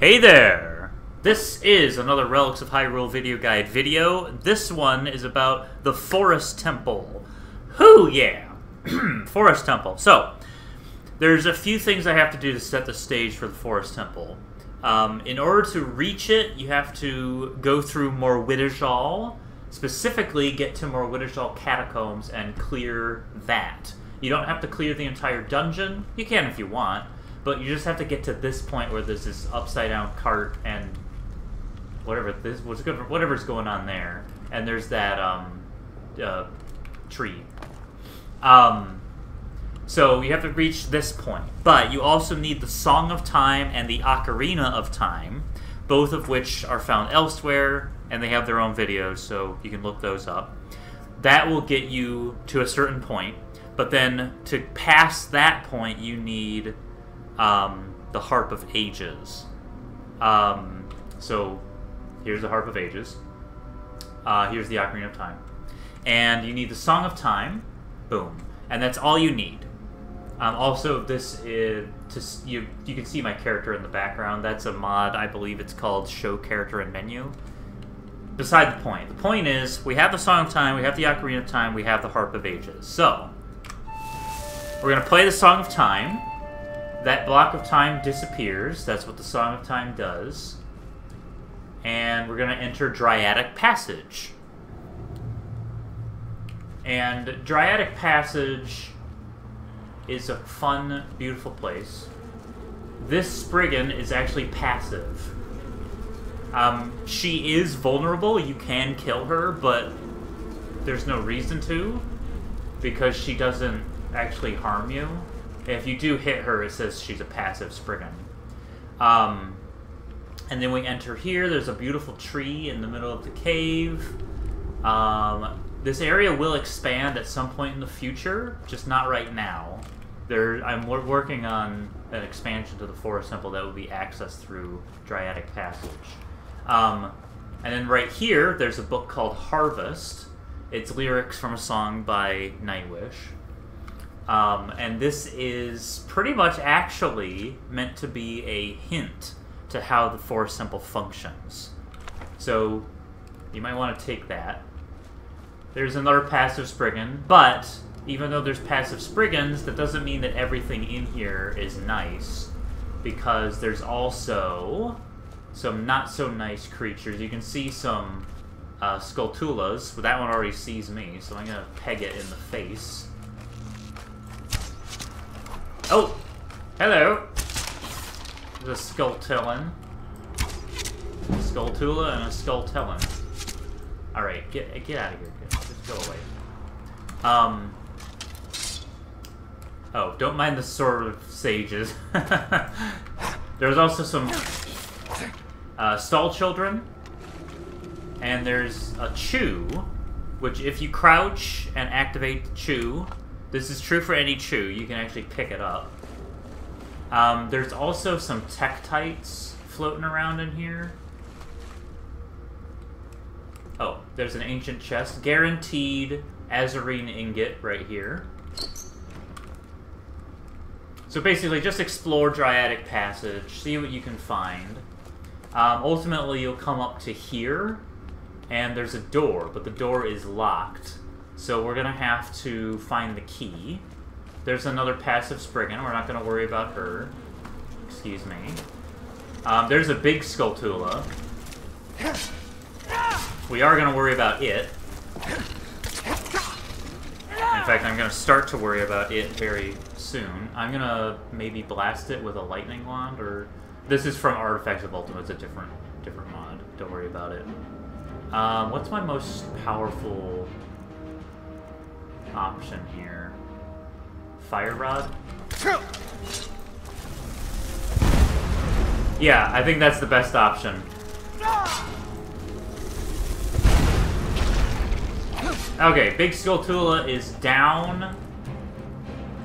Hey there! This is another Relics of Hyrule video guide video. This one is about the Forest Temple. Hoo yeah! Forest Temple. So, there's a few things I have to do to set the stage for the Forest Temple. In order to reach it, you have to go through Morwidijal, specifically get to Morwidijal Catacombs and clear that. You don't have to clear the entire dungeon. You can if you want. But you just have to get to this point where there's this upside-down cart and whatever's going on there, and there's that tree. So you have to reach this point, but you also need the Song of Time and the Ocarina of Time, both of which are found elsewhere, and they have their own videos, so you can look those up. That will get you to a certain point, but then to pass that point, you need the Harp of Ages. So here's the Harp of Ages. Here's the Ocarina of Time. And you need the Song of Time. Boom. And that's all you need. Also, this is... you can see my character in the background. That's a mod. I believe it's called Show Character and Menu. Beside the point. The point is, we have the Song of Time, we have the Ocarina of Time, we have the Harp of Ages. So, we're going to play the Song of Time. That block of time disappears. That's what the Song of Time does. And we're going to enter Dryadic Passage. And Dryadic Passage is a fun, beautiful place. This Spriggan is actually passive. She is vulnerable. You can kill her, but there's no reason to, because she doesn't actually harm you. If you do hit her, it says she's a passive Spriggan. And then we enter here. There's a beautiful tree in the middle of the cave. This area will expand at some point in the future, just not right now. I'm working on an expansion to the Forest Temple that will be accessed through Dryadic Passage. And then right here, there's a book called Harvest. It's lyrics from a song by Nightwish. And this is pretty much actually meant to be a hint to how the Forest Temple functions. So, you might want to take that. There's another passive Spriggan, but even though there's passive Spriggans, that doesn't mean that everything in here is nice, because there's also some not-so-nice creatures. You can see some Skulltulas, but that one already sees me, so I'm going to peg it in the face. Oh! Hello! There's a Skulltulin. Skulltula and a Skulltulin. Alright, get out of here. Just go away. Oh, don't mind the Sword of Sages. There's also some Stall Children. And there's a Chew, which if you crouch and activate the Chew, this is true for any Chew, you can actually pick it up. There's also some Tektites floating around in here. Oh, there's an ancient chest. Guaranteed Azurine ingot right here. So basically, just explore Dryadic Passage, see what you can find. Ultimately, you'll come up to here, and there's a door, but the door is locked. So we're going to have to find the key. There's another passive Spriggan. We're not going to worry about her. Excuse me. There's a big Skulltula. We are going to worry about it. In fact, I'm going to start to worry about it very soon. I'm going to maybe blast it with a lightning wand, or... This is from Artifacts of Ultima. It's a different mod. Don't worry about it. What's my most powerful option here? Fire Rod? Yeah, I think that's the best option. Okay, Big Skulltula is down.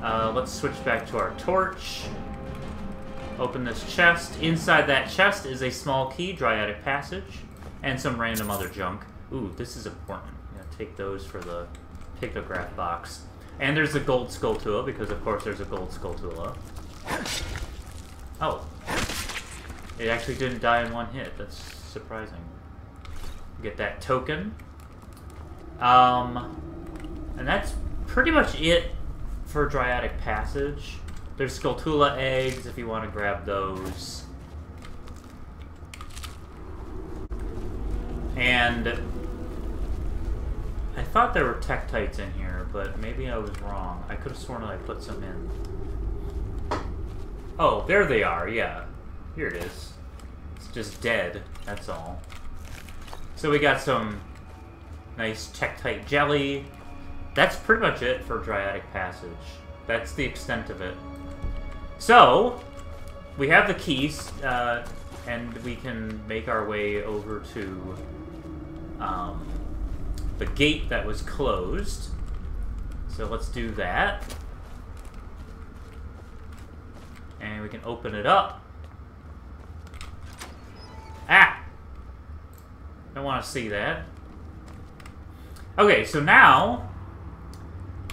Let's switch back to our torch. Open this chest. Inside that chest is a small key, Dryadic Passage, and some random other junk. Ooh, this is important. I'm gonna take those for the pictograph box. And there's a gold Skulltula, because of course there's a gold Skulltula. Oh. It actually didn't die in one hit. That's surprising. Get that token. And that's pretty much it for Dryatic Passage. There's Skulltula eggs if you want to grab those. And I thought there were Tektites in here, but maybe I was wrong. I could have sworn that I put some in. Oh, there they are, yeah. Here it is. It's just dead, that's all. So we got some nice Tektite jelly. That's pretty much it for Dryatic Passage. That's the extent of it. So, we have the keys, and we can make our way over to the gate that was closed. So let's do that. And we can open it up. Ah! Don't want to see that. Okay, so now...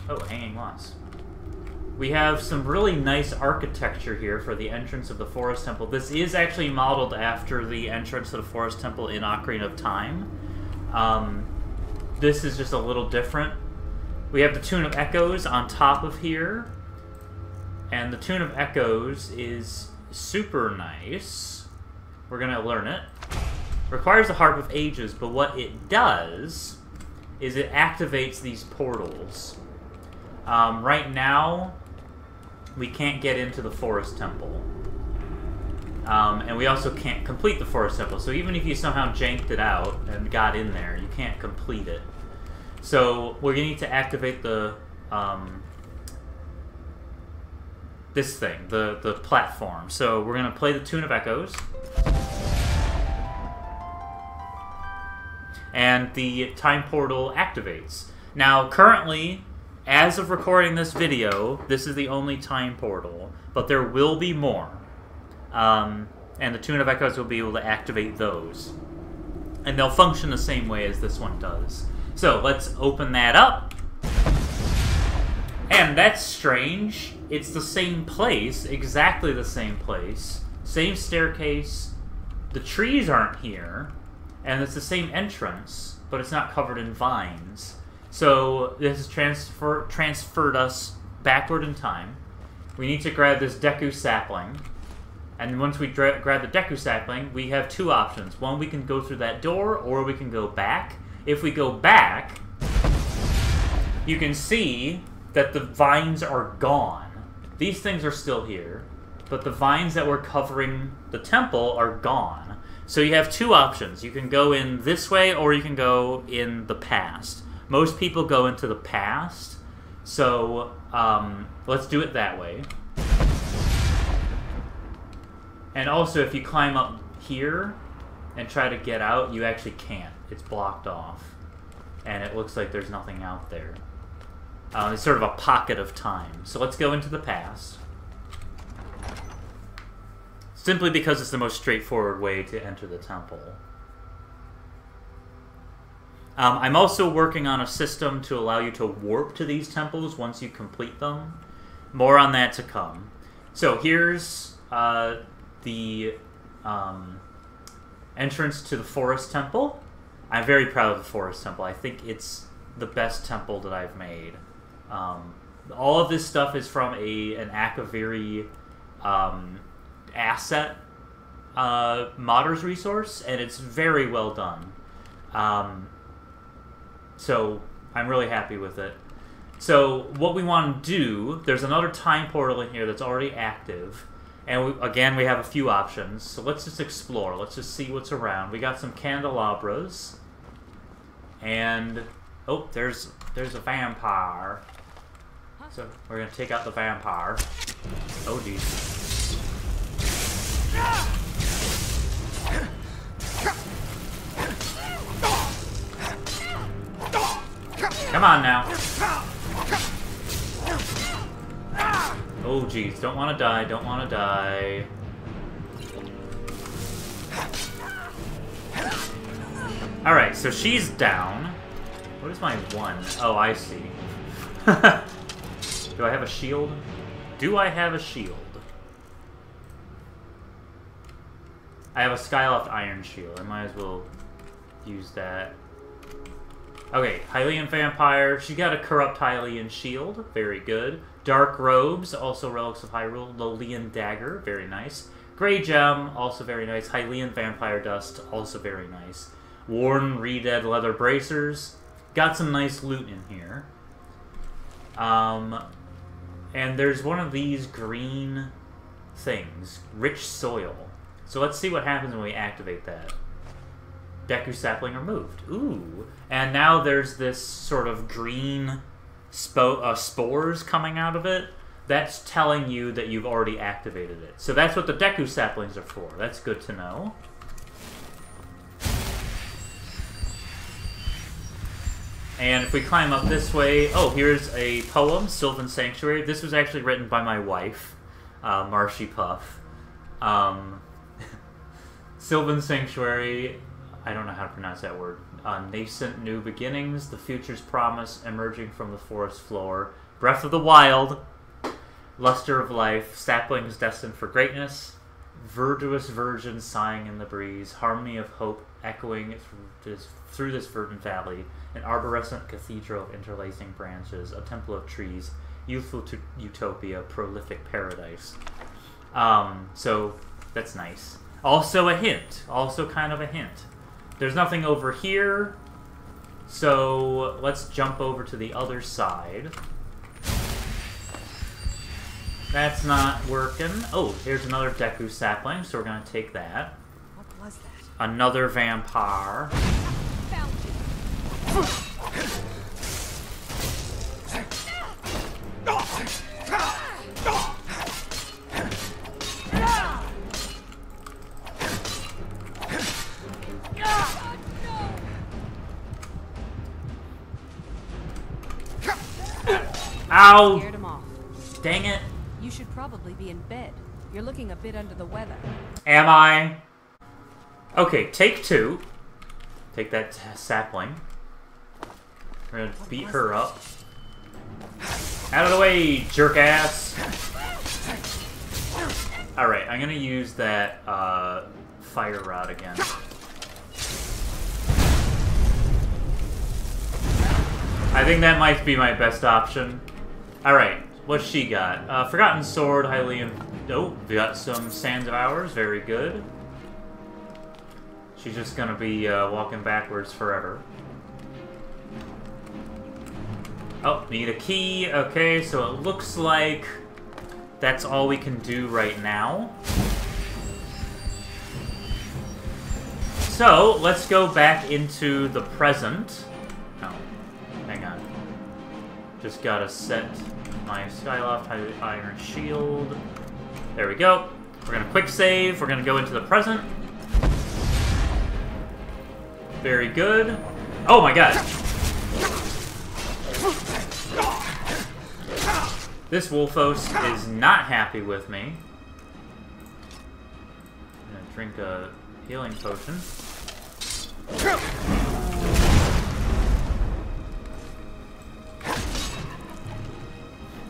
Oh, hanging moss. We have some really nice architecture here for the entrance of the Forest Temple. This is actually modeled after the entrance to the Forest Temple in Ocarina of Time. This is just a little different. We have the Tune of Echoes on top of here. And the Tune of Echoes is super nice. We're going to learn it. Requires the Harp of Ages, but what it does is it activates these portals. Right now, we can't get into the Forest Temple. And we also can't complete the Forest Temple. So even if you somehow janked it out and got in there, you can't complete it. So we're going to need to activate the... this thing, the platform. So we're going to play the Tune of Echoes. And the time portal activates. Now, currently, as of recording this video, this is the only time portal, but there will be more. And the Tune of Echoes will be able to activate those. And they'll function the same way as this one does. So, let's open that up. And that's strange. It's the same place, exactly the same place. Same staircase. The trees aren't here. And it's the same entrance, but it's not covered in vines. So this has transferred us backward in time. We need to grab this Deku Sapling. And once we grab the Deku Sapling, we have two options. One, we can go through that door, or we can go back. If we go back, you can see that the vines are gone. These things are still here, but the vines that were covering the temple are gone. So you have two options. You can go in this way, or you can go in the past. Most people go into the past, so let's do it that way. And also, if you climb up here and try to get out, you actually can't. It's blocked off. And it looks like there's nothing out there. It's sort of a pocket of time. So let's go into the past. Simply because it's the most straightforward way to enter the temple. I'm also working on a system to allow you to warp to these temples once you complete them. More on that to come. So here's the entrance to the Forest Temple. I'm very proud of the Forest Temple. I think it's the best temple that I've made. All of this stuff is from an Akaviri asset modders resource, and it's very well done. So I'm really happy with it. So what we want to do, there's another time portal in here that's already active, and again we have a few options. So let's just explore. Let's just see what's around. We got some candelabras, and oh, there's a vampire. So we're gonna take out the vampire. Oh geez. Come on now. Oh geez, don't want to die, don't want to die. Alright, so she's down. What is my one? Oh, I see. Do I have a shield? Do I have a shield? I have a Skyloft Iron Shield. I might as well use that. Okay, Hylian Vampire. She got a Corrupt Hylian Shield. Very good. Dark Robes, also Relics of Hyrule. Lolian Dagger, very nice. Grey Gem, also very nice. Hylian Vampire Dust, also very nice. Worn Re-Dead Leather Bracers. Got some nice loot in here. And there's one of these green things. Rich Soil. So let's see what happens when we activate that. Deku Sapling removed. Ooh. And now there's this sort of green spores coming out of it. That's telling you that you've already activated it. So that's what the Deku Saplings are for. That's good to know. And if we climb up this way... Oh, here's a poem, Sylvan Sanctuary. This was actually written by my wife, Marshy Puff. Sylvan Sanctuary... I don't know how to pronounce that word. Nascent new beginnings, the future's promise emerging from the forest floor. Breath of the wild, luster of life, saplings destined for greatness. Verdurous virgin sighing in the breeze, harmony of hope echoing through this verdant valley. An arborescent cathedral of interlacing branches, a temple of trees, youthful utopia, prolific paradise. So that's nice. Also a hint. Also kind of a hint. There's nothing over here, so let's jump over to the other side. That's not working. Oh, here's another Deku Sapling, so we're going to take that. What was that? Another vampire. Ow! Scared him off. Dang it. You should probably be in bed. You're looking a bit under the weather. Am I? Okay, take two. Take that sapling. We're gonna beat her up. Out of the way, jerk ass! Alright, I'm gonna use that fire rod again. I think that might be my best option. Alright, what's she got? Forgotten Sword, Hylian... Oh, we got some Sands of Hours, very good. She's just gonna be walking backwards forever. Oh, need a key. Okay, so it looks like that's all we can do right now. So, let's go back into the present. Oh, hang on. Just gotta set my Skyloft Iron Shield. There we go. We're gonna quick save. We're gonna go into the present. Very good. Oh my god! This Wolfos is not happy with me. I'm gonna drink a healing potion.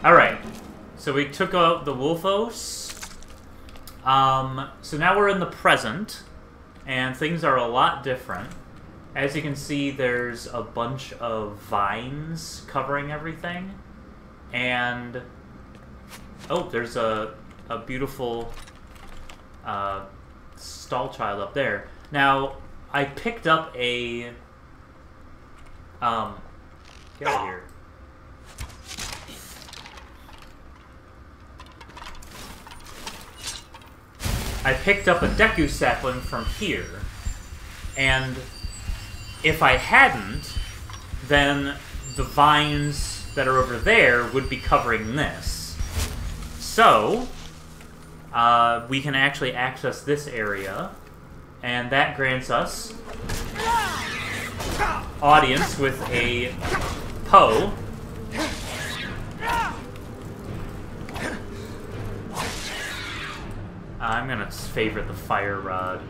Alright, so we took out the Wolfos. So now we're in the present, and things are a lot different. As you can see, there's a bunch of vines covering everything. And... oh, there's a beautiful stall child up there. Now, I picked up a... get out of here. I picked up a Deku Sapling from here. And if I hadn't, then the vines that are over there would be covering this. So, we can actually access this area, and that grants us audience with a Poe. I'm gonna favorite the fire rod.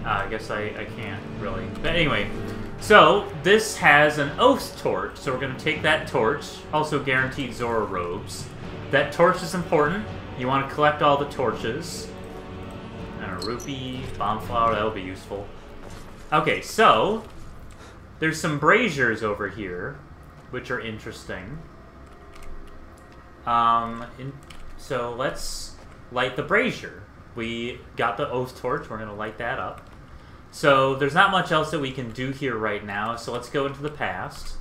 I guess I can't really. But anyway, So, this has an oath torch, so we're going to take that torch, also guaranteed Zora robes. That torch is important. You want to collect all the torches. And a rupee, bomb flower, that'll be useful. Okay, so, there's some braziers over here, which are interesting. So let's light the brazier. We got the oath torch, we're going to light that up. So there's not much else that we can do here right now, so let's go into the past.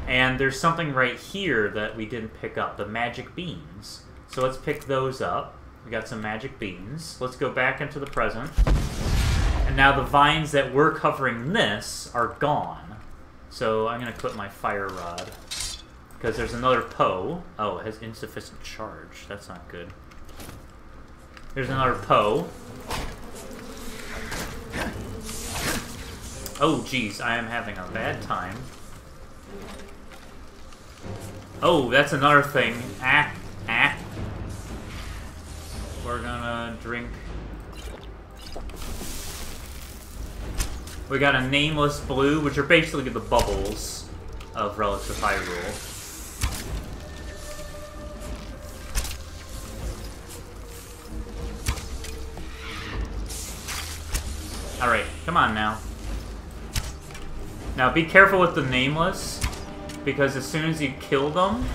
And there's something right here that we didn't pick up, the magic beans. So let's pick those up. We got some magic beans. Let's go back into the present. And now the vines that were covering this are gone. So I'm going to equip my fire rod. Because there's another Poe. Oh, it has insufficient charge. That's not good. There's another Poe. Oh, geez, I am having a bad time. Oh, that's another thing. We're gonna drink. We got a nameless blue, which are basically the bubbles of Relics of Hyrule. Alright, come on now. Now be careful with the nameless, because as soon as you kill them,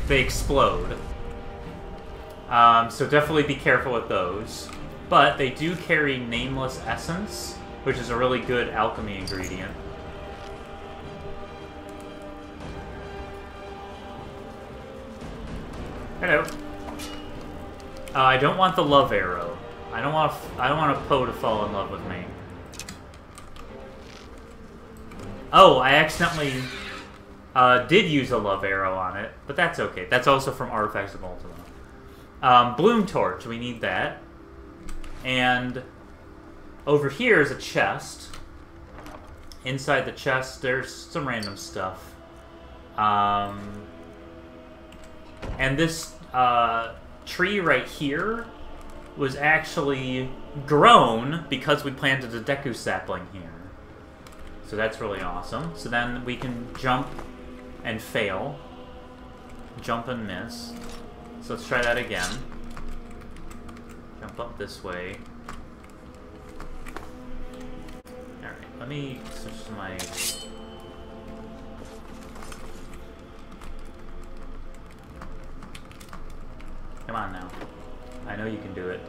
they explode. So definitely be careful with those. But they do carry nameless essence, which is a really good alchemy ingredient. Hello. I don't want the love arrow. I don't want a Poe to fall in love with me. Oh, I accidentally did use a love arrow on it, but that's okay. That's also from Artifacts of Ultima. Bloom Torch, we need that. And over here is a chest. Inside the chest, there's some random stuff. And this tree right here was actually grown because we planted a Deku sapling here. So that's really awesome. So then we can jump and fail. Jump and miss. So let's try that again. Jump up this way. Alright, let me switch to my... Come on now. I know you can do it.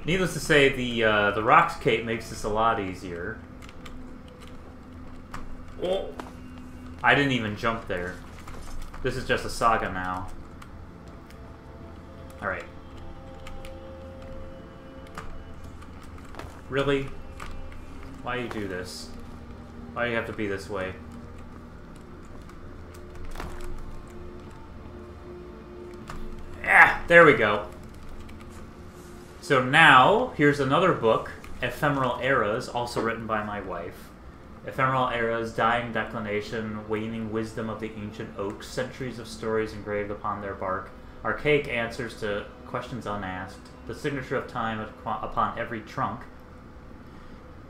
Needless to say, the Rocks Cape makes this a lot easier. Oh. I didn't even jump there. This is just a saga now. Alright. Really? Why you do this? Why do you have to be this way? Ah, there we go. So now, here's another book, Ephemeral Eras, also written by my wife. Ephemeral Eras, Dying Declination, Waning Wisdom of the Ancient Oaks, Centuries of Stories Engraved Upon Their Bark, Archaic Answers to Questions Unasked, The Signature of Time Upon Every Trunk,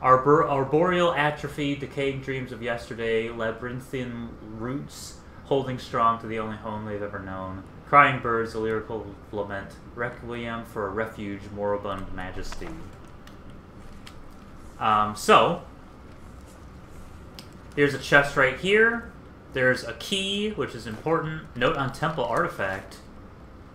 Arboreal Atrophy, Decaying Dreams of Yesterday, Labyrinthian Roots, Holding Strong to the Only Home They've Ever Known, Crying Birds, A Lyrical Lament, Requiem for a Refuge, Moribund Majesty. So, here's a chest right here. There's a key, which is important. Note on Temple Artifact.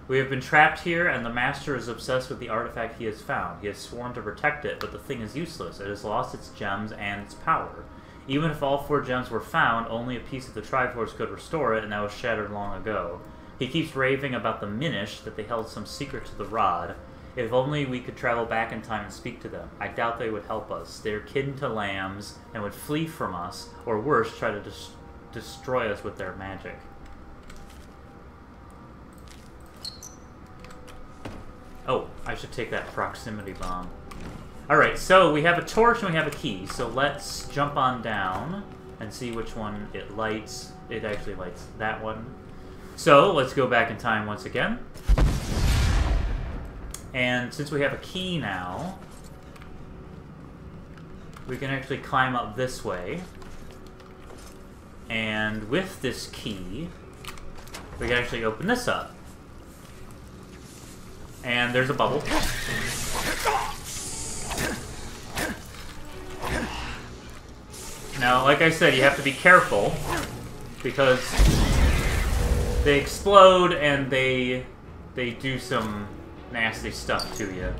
We have been trapped here, and the Master is obsessed with the artifact he has found. He has sworn to protect it, but the thing is useless. It has lost its gems and its power. Even if all 4 gems were found, only a piece of the Triforce could restore it, and that was shattered long ago. He keeps raving about the Minish, that they held some secret to the rod. If only we could travel back in time and speak to them. I doubt they would help us. They are kin to lambs, and would flee from us, or worse, try to destroy us with their magic. Oh, I should take that proximity bomb. Alright, so we have a torch and we have a key. So let's jump on down and see which one it lights. It actually lights that one. So, let's go back in time once again. And since we have a key now, we can actually climb up this way. And with this key, we can actually open this up. And there's a bubble. Now, like I said, you have to be careful, because they explode and they do some nasty stuff to you.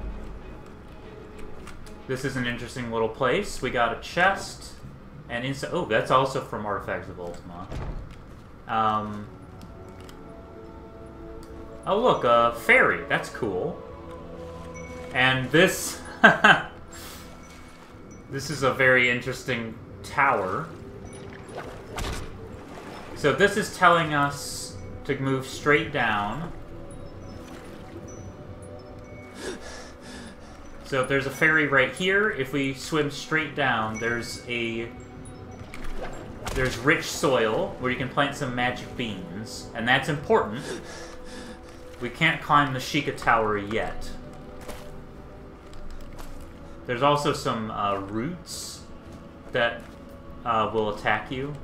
This is an interesting little place. We got a chest, and inside... Oh, that's also from Artifacts of Ultima. Oh, look, a fairy. That's cool. And this... This is a very interesting tower. So this is telling us to move straight down. So if there's a fairy right here, if we swim straight down, there's rich soil where you can plant some magic beans, and that's important. We can't climb the Sheikah Tower yet. There's also some roots that will attack you.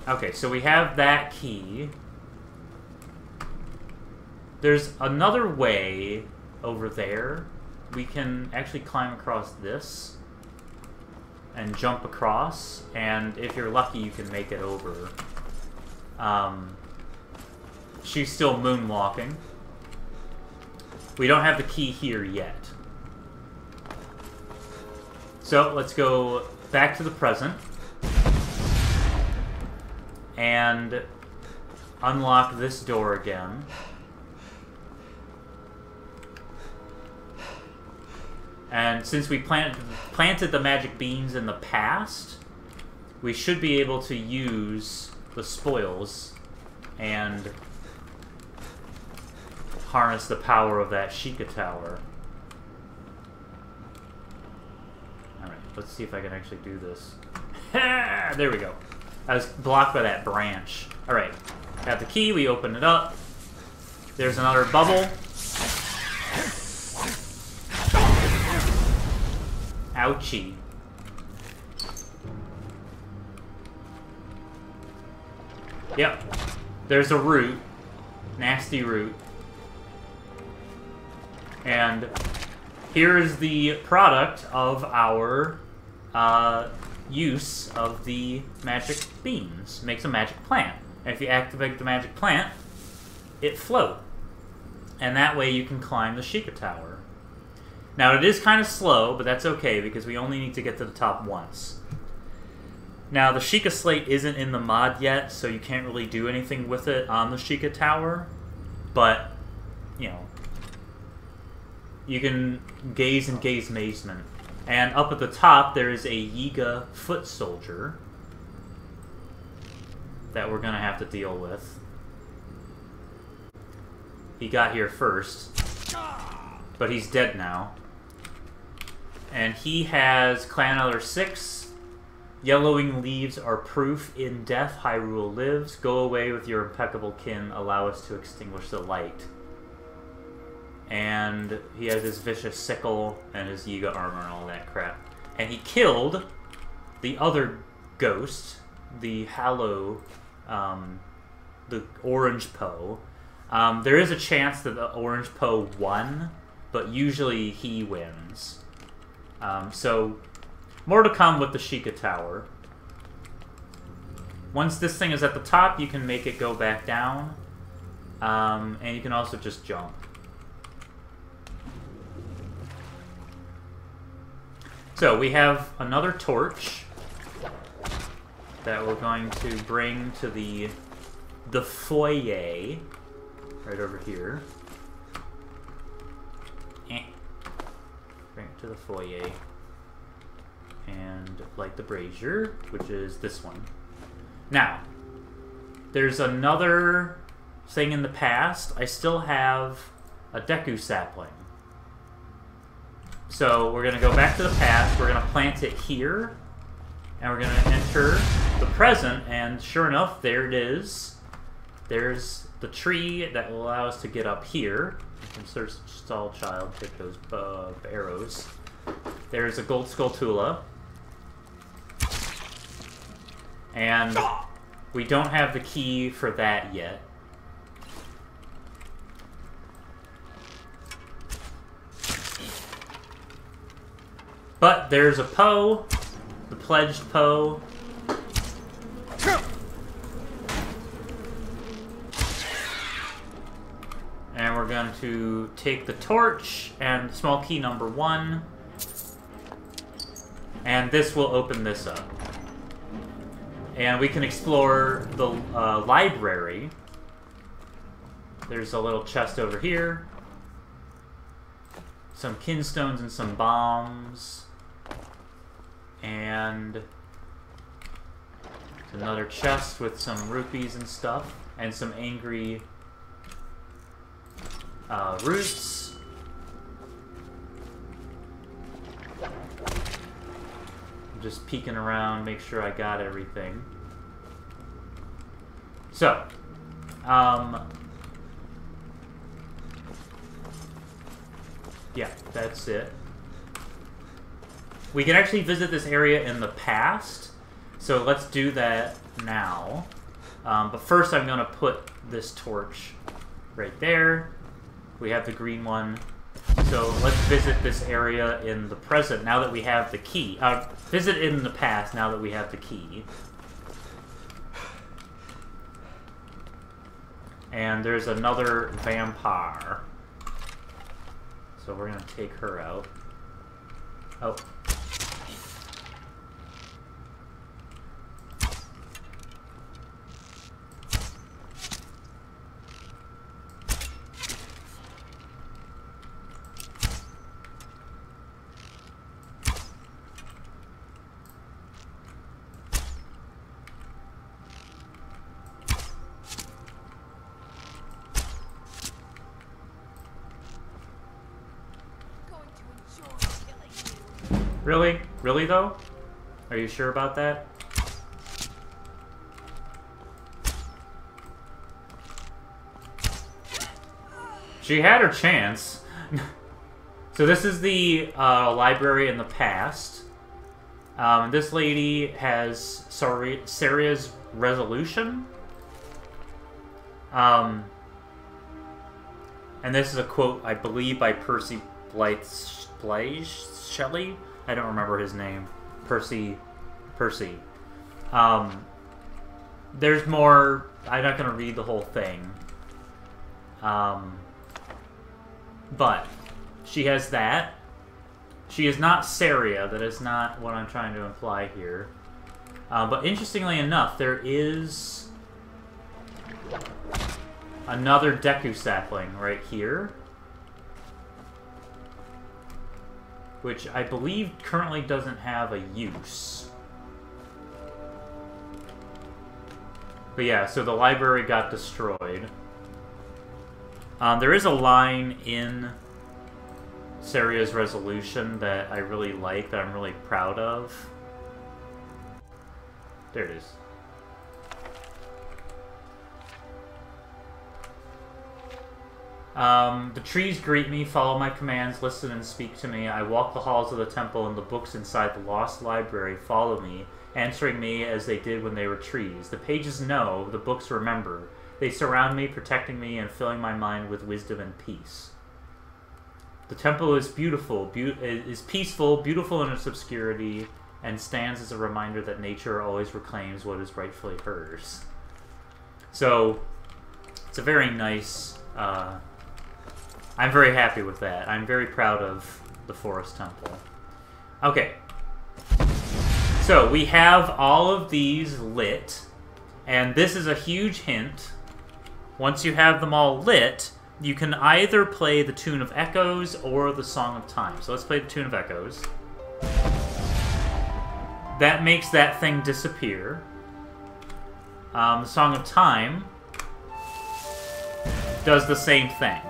Okay, so we have that key. There's another way over there. We can actually climb across this and jump across, and if you're lucky, you can make it over. She's still moonwalking. We don't have the key here yet. So, let's go back to the present and unlock this door again. And since we planted the magic beans in the past, we should be able to use the spoils and harness the power of that Sheikah Tower. Alright, let's see if I can actually do this. There we go. I was blocked by that branch. Alright, got the key, we open it up. There's another bubble. Ouchie. Yep. There's a root. Nasty root. And here's the product of our use of the magic beans. Makes a magic plant. And if you activate the magic plant, it floats. And that way you can climb the Sheikah Tower. Now, it is kind of slow, but that's okay, because we only need to get to the top once. Now, the Sheikah Slate isn't in the mod yet, so you can't really do anything with it on the Sheikah Tower. But, you know, you can gaze and gaze amazement. And up at the top, there is a Yiga foot soldier that we're going to have to deal with. He got here first, but he's dead now. And he has Clan Elder 6. Yellowing leaves are proof. In death, Hyrule lives. Go away with your impeccable kin. Allow us to extinguish the light. And he has his vicious sickle and his Yiga armor and all that crap. And he killed the other ghost, the Hallow, the Orange Poe. There is a chance that the Orange Poe won, but usually he wins. So, more to come with the Sheikah Tower. Once this thing is at the top, you can make it go back down. And you can also just jump. So, we have another torch that we're going to bring to the foyer. Right over here. Bring it to the foyer. And light the brazier, which is this one. Now, there's another thing in the past. I still have a Deku sapling. So we're going to go back to the past. We're going to plant it here. And we're going to enter the present. And sure enough, there it is. There's the tree that will allow us to get up here. Insert stall child, take those arrows. There's a gold skulltula. And we don't have the key for that yet. But there's a Poe, the pledged Poe. And we're going to take the torch and small key number 1. And this will open this up. And we can explore the library. There's a little chest over here. Some kinstones and some bombs. And another chest with some rupees and stuff. And some angry roots. I'm just peeking around, make sure I got everything. So, yeah, that's it. We can actually visit this area in the past, so let's do that now. But first I'm going to put this torch right there. We have the green one. So let's visit this area in the present now that we have the key. Visit in the past now that we have the key. And there's another vampire. So we're going to take her out. Oh. Really? Really, though? Are you sure about that? She had her chance. So this is the library in the past. This lady has Saria's resolution. And this is a quote, I believe, by Percy Shelley? I don't remember his name. Percy. There's more. I'm not going to read the whole thing. But she has that. She is not Saria. That is not what I'm trying to imply here. But interestingly enough, there is another Deku sapling right here, which I believe currently doesn't have a use. But yeah, so the library got destroyed. There is a line in Saria's resolution that I really like, that I'm really proud of. There it is. The trees greet me, follow my commands, listen and speak to me. I walk the halls of the temple, and the books inside the lost library follow me, answering me as they did when they were trees. The pages know, the books remember. They surround me, protecting me, and filling my mind with wisdom and peace. The temple is beautiful, is peaceful, beautiful in its obscurity, and stands as a reminder that nature always reclaims what is rightfully hers. So, it's a very nice... I'm very happy with that. I'm very proud of the Forest Temple. Okay. So, we have all of these lit, and this is a huge hint. Once you have them all lit, you can either play the Tune of Echoes or the Song of Time. So let's play the Tune of Echoes. That makes that thing disappear. The Song of Time does the same thing.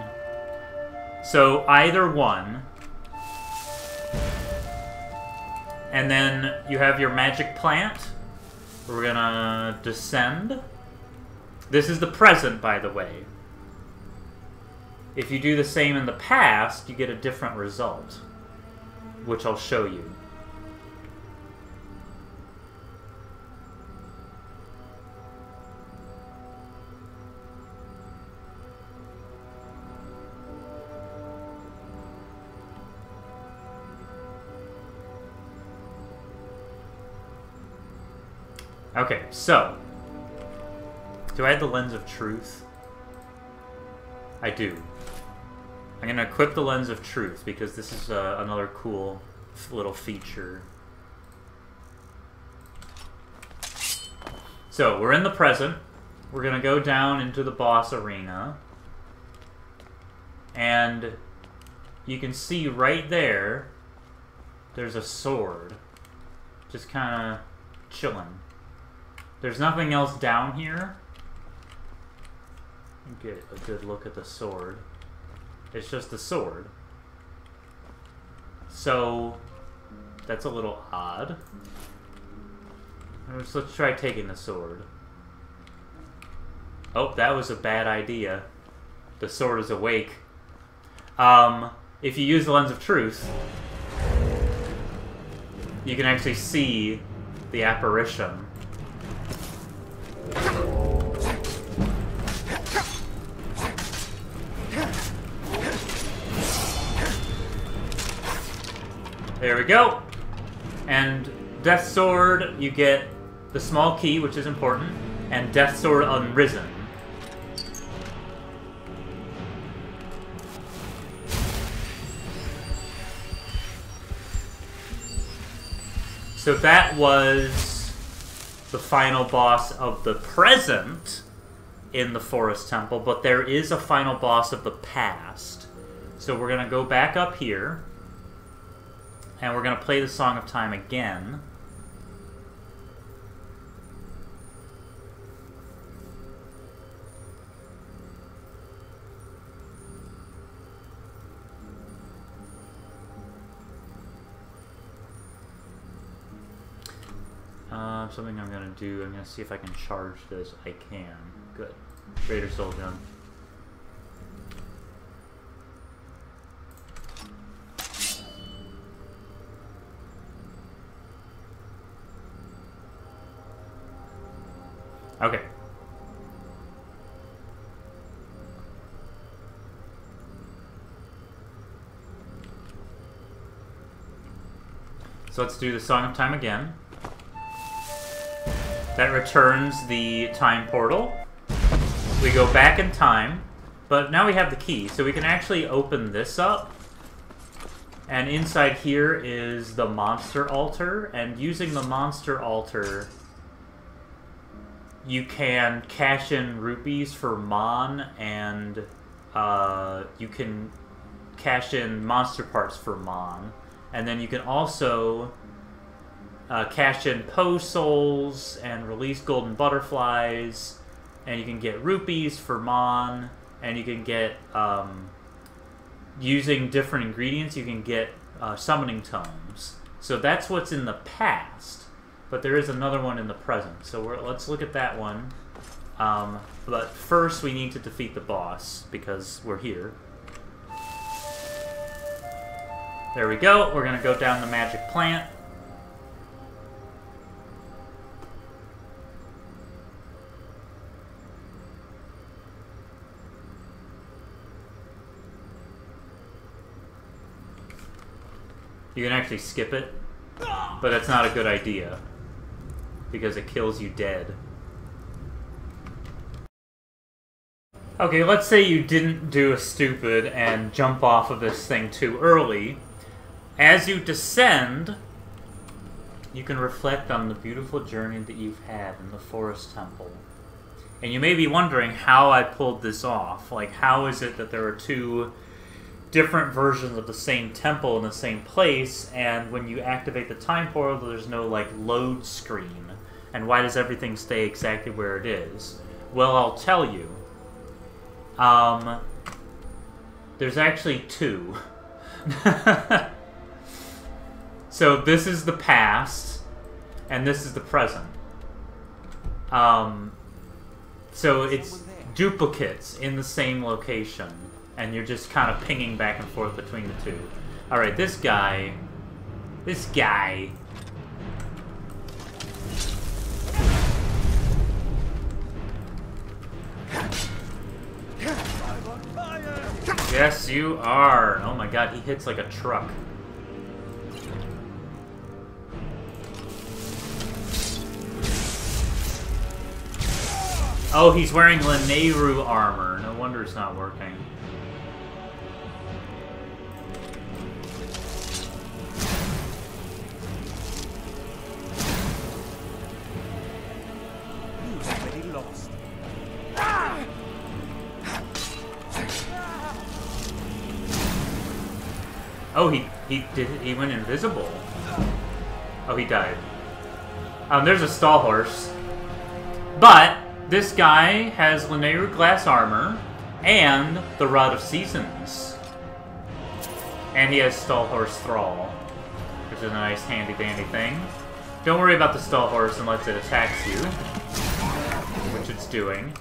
So either one. And then you have your magic plant. We're gonna descend. This is the present, by the way. If you do the same in the past, you get a different result, which I'll show you. Okay, so, do I have the Lens of Truth? I do. I'm going to equip the Lens of Truth because this is another cool little feature. So, we're in the present. We're going to go down into the boss arena. And you can see right there, there's a sword. Just kind of chilling. There's nothing else down here. Get a good look at the sword. It's just the sword. So, that's a little odd. Let's try taking the sword. Oh, that was a bad idea. The sword is awake. If you use the Lens of Truth, you can actually see the apparition. There we go. And Death Sword, you get the small key, which is important, and Death Sword Unrisen. So that was the final boss of the present in the Forest Temple, but there is a final boss of the past. So we're going to go back up here, and we're going to play the Song of Time again. Something I'm going to do, I'm going to see if I can charge this. I can. Good. Greater Soul Gem. Okay. So let's do the Song of Time again. That returns the time portal. We go back in time, but now we have the key, so we can actually open this up. And inside here is the monster altar, and using the monster altar, you can cash in rupees for Mon, and you can cash in monster parts for Mon. And then you can also cash in Poe souls and release golden butterflies, and you can get rupees for Mon, and you can get, using different ingredients, you can get summoning tomes. So that's what's in the past, but there is another one in the present. So let's look at that one. But first we need to defeat the boss, because we're here. There we go. We're going to go down the magic plant. You can actually skip it, but that's not a good idea, because it kills you dead. Okay, let's say you didn't do a stupid and jump off of this thing too early. As you descend, you can reflect on the beautiful journey that you've had in the Forest Temple. And you may be wondering how I pulled this off. Like, how is it that there are two different versions of the same temple in the same place, and when you activate the time portal, there's no, like, load screen? And why does everything stay exactly where it is? Well, I'll tell you. There's actually two. So this is the past, and this is the present. So it's duplicates in the same location, and you're just kind of pinging back and forth between the two. Alright, this guy... Yes, you are! Oh my god, he hits like a truck. Oh, he's wearing Lanayru armor. No wonder it's not working. Who's already lost? Oh, he went invisible. Oh, he died. There's a stall horse. But this guy has Lanayru glass armor and the Rod of Seasons. And he has stall horse thrall, which is a nice handy dandy thing. Don't worry about the stall horse unless it attacks you, which it's doing.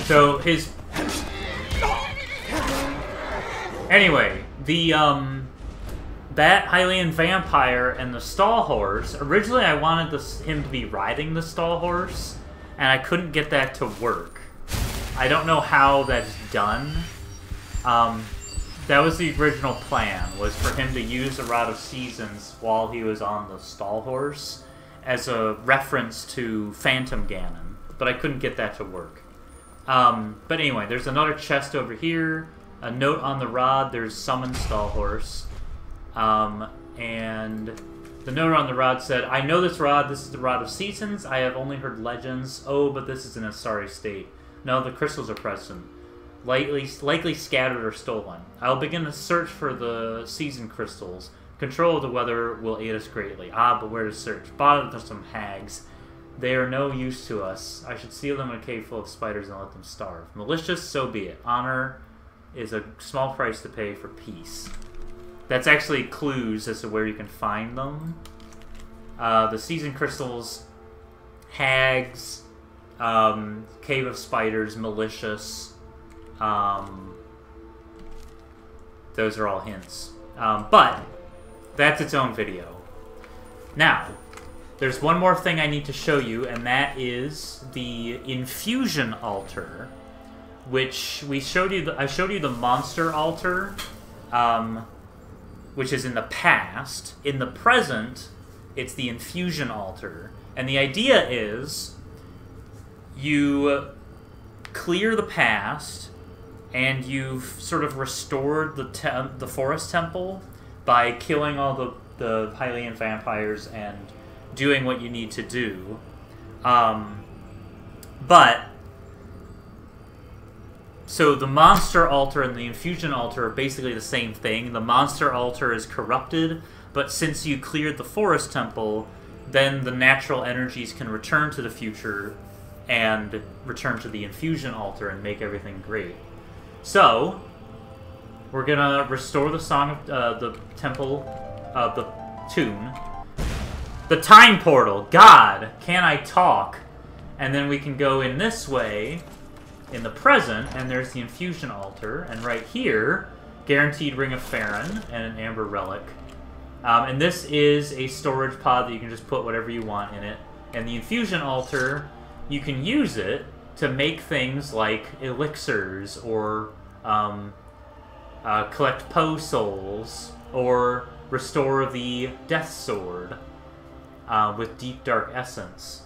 So his... Anyway, the, that Hylian vampire and the stall horse, originally I wanted him to be riding the stall horse, and I couldn't get that to work. I don't know how that's done. That was the original plan, was for him to use the Rod of Seasons while he was on the stall horse as a reference to Phantom Ganon, but I couldn't get that to work. But anyway, there's another chest over here. A note on the rod, there's Summon Stall Horse. And the note on the rod said, I know this is the Rod of Seasons. I have only heard legends. Oh, but this is in a sorry state. No, the crystals are present. Likely scattered or stolen. I'll begin a search for the season crystals. Control of the weather will aid us greatly. Ah, but where to search? Bother them some hags. They are no use to us. I should seal them in a cave full of spiders and let them starve. Malicious, so be it. Honor is a small price to pay for peace. That's actually clues as to where you can find them. The season crystals, hags, cave of spiders, malicious. Those are all hints. But that's its own video. Now, there's one more thing I need to show you, and that is the infusion altar, which I showed you the monster altar, which is in the past. In the present, it's the infusion altar, and the idea is you clear the past, and you've sort of restored the forest temple by killing all the Hylian vampires and doing what you need to do. So the monster altar and the infusion altar are basically the same thing. The monster altar is corrupted, but since you cleared the forest temple, then the natural energies can return to the future and return to the infusion altar and make everything great. So, we're gonna restore the song of the temple of the tune. The time portal! God! Can I talk? And then we can go in this way, in the present, and there's the infusion altar, and right here, guaranteed Ring of Farron and an Amber Relic. And this is a storage pod that you can just put whatever you want in it. And the infusion altar, you can use it to make things like elixirs, or collect Poe souls, or restore the Death Sword with Deep Dark Essence.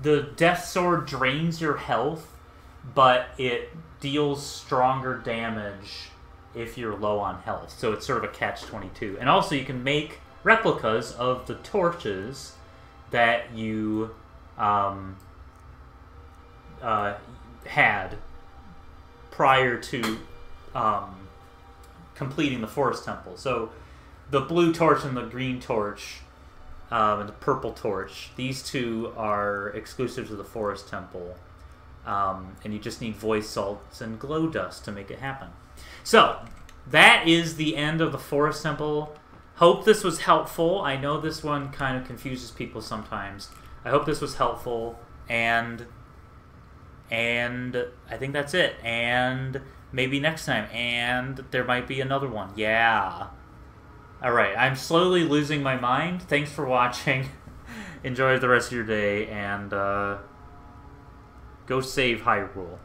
The Death Sword drains your health, but it deals stronger damage if you're low on health. So it's sort of a catch-22. And also you can make replicas of the torches that you had prior to completing the forest temple. So the blue torch and the green torch and the purple torch, these two are exclusive to the forest temple. And you just need voice salts and glow dust to make it happen. So, that is the end of the Forest Temple. Hope this was helpful. I know this one kind of confuses people sometimes. I hope this was helpful, and I think that's it. And maybe next time, and there might be another one. Yeah. Alright, I'm slowly losing my mind. Thanks for watching. Enjoy the rest of your day, and go save Hyrule.